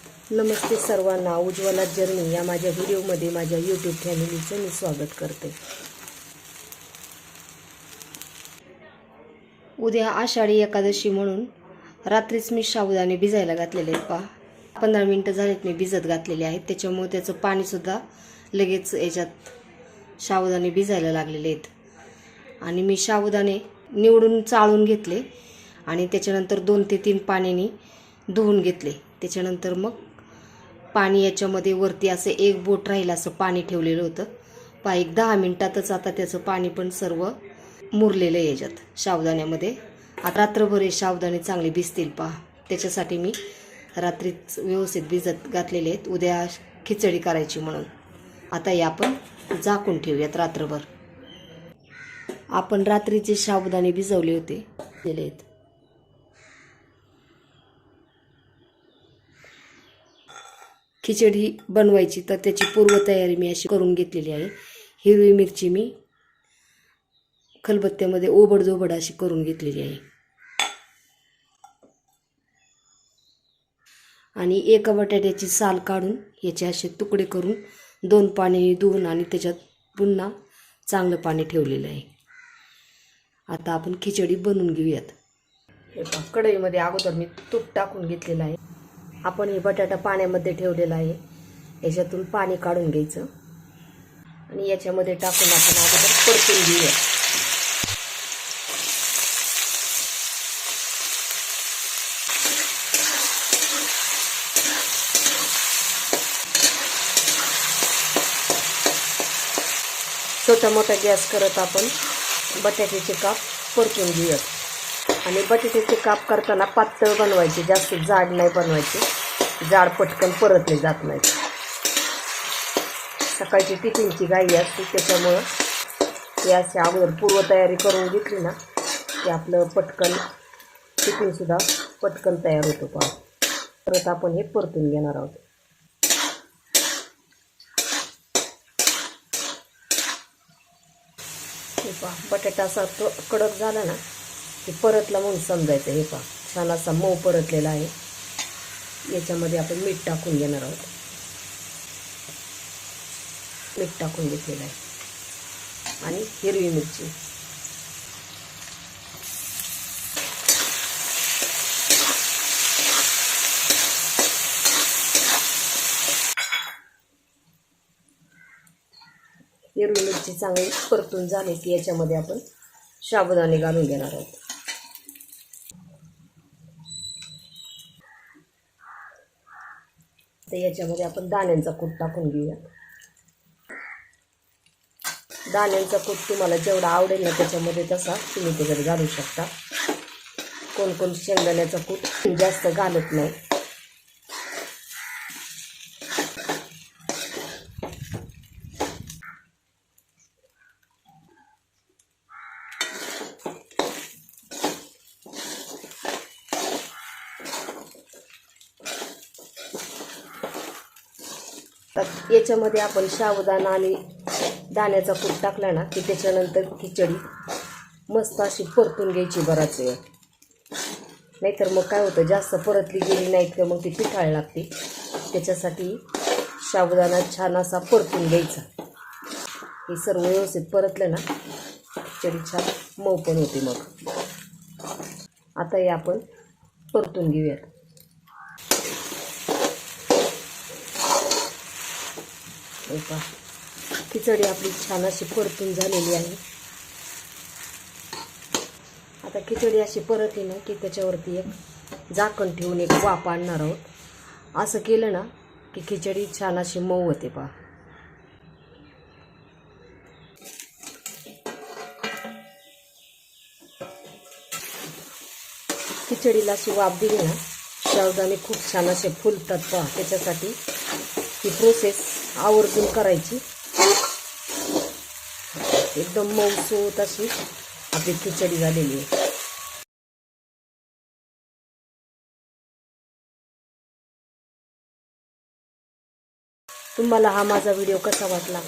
नमस्ते सर्वांना, उज्ज्वला जर्नी या माझ्या व्हिडिओमध्ये माझ्या यूट्यूब फॅमिलीचं मी स्वागत करते। उद्या आषाढी एकादशी म्हणून रात्रीच मी साबुदाणे भिजायला घातलेले आहेत। पहा 15 मिनिटं झालेत मी भिजत घातलेले आहेत, त्याच्यामुळे त्याचं पाणीसुद्धा लगेच याच्यात साबुदाणे भिजायला लागलेले आहेत। आणि मी साबुदाणे निवडून चाळून घेतले आणि त्याच्यानंतर 2 ते 3 पाण्याने धुवून घेतले। त्याच्यानंतर मग पाणी याच्यामध्ये वरती असं एक बोट राहील असं पाणी ठेवलेलं होतं। पहा एक 10 मिनिटातच आता त्याचं पाणी पण सर्व मुरलेलं आहे याच्यात साबुदाण्यामध्ये। आता रात्रभर हे साबुदाणे चांगले भिजतील पहा, त्याच्यासाठी मी रात्रीच व्यवस्थित भिजत घातलेले आहेत उद्या खिचडी करायची म्हणून। आता हे आपण झाकून ठेवूयात रात्रभर। आपण रात्रीचे साबुदाणे भिजवले होते दिले आहेत। खिचडी बनवायची तर त्याची पूर्वतयारी मी अशी करून घेतलेली आहे। हिरवी मिरची मी खलबत्त्यामध्ये ओबडधोबड अशी करून घेतलेली आहे आणि एका बटाट्याची साल काढून याचे असे तुकडे करून 2 पाण्याने धुवून आणि त्याच्यात पुन्हा चांगलं पाणी ठेवलेलं आहे। आता आपण खिचडी बनवून घेऊयात। हे पहा कढईमध्ये अगोदर मी तूप टाकून घेतलेलं आहे। आपण हे बटाटा पाण्यामध्ये ठेवलेला आहे, याच्यातून पाणी काढून घ्यायचं आणि याच्यामध्ये टाकून आपण अगोदर परतून घेऊया। छोटा मोठा गॅस करत आपण बटाट्याचे काप परतून घेऊयात। आणि बटाट्याचे काप करताना पातळ बनवायचे, जास्त जाड नाही बनवायचे, जाड पटकन परतले जात नाहीत। सकाळची टिफिनची घाई असते त्याच्यामुळं हे असे अगोदर पूर्वतयारी करून घेतली ना की आपलं पटकन टिफिनसुद्धा पटकन तयार होतो। पहा परत आपण हे परतून घेणार आहोत। हे पहा बटाटा असा कडक झाला ना की परतला म्हणून समजायचं। हे पहा छान असा मऊ परतलेला आहे। याच्यामध्ये आपण मीठ टाकून घेणार आहोत। मीठ टाकून घेतलेलं आहे आणि हिरवी मिरची। हिरवी मिरची चांगली परतून झाली की याच्यामध्ये आपण साबुदाणे घालून घेणार आहोत। तर याच्यामध्ये आपण दाण्यांचा कूट टाकून घेऊया। दाण्यांचा कूट तुम्हाला जेवढा आवडेल ना त्याच्यामध्ये तसा तुम्ही त्याच्यात घालू शकता। कोण कोण शेंगदाण्याचा कूट जास्त घालत नाही। याच्यामध्ये आपण साबुदाणा आणि दाण्याचा कूट टाकला ना की त्याच्यानंतर खिचडी मस्त अशी परतून घ्यायची बराच वेळ, नाहीतर मग काय होतं जास्त परतली गेली नाही तर मग ती पिठाळ लागते। त्याच्यासाठी साबुदाणा छान असा परतून घ्यायचा। हे सर्व व्यवस्थित परतलं ना खिचडी छान मऊ पण होते। मग आता हे आपण परतून घेऊयात। खिचडी आपली छान अशी परतून झालेली आहे। आता खिचडी अशी परतली ना की त्याच्यावरती एक झाकण ठेवून एक वाफ आणणार आहोत। असं केलं ना की खिचडी छान अशी मऊ होते। पहा खिचडीला अशी वाफ दिली ना साबुदाणे खूप छान असे फुलतात। पहा त्याच्यासाठी ही प्रोसेस आवर्जून करायची। एकदम मऊसूत अशी आपली खिचडी झालेली आहे। तुम्हाला हा माझा व्हिडिओ कसा वाटला?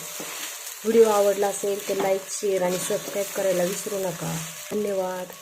व्हिडिओ आवडला असेल तर लाईक, शेअर आणि सबस्क्राईब करायला विसरू नका। धन्यवाद।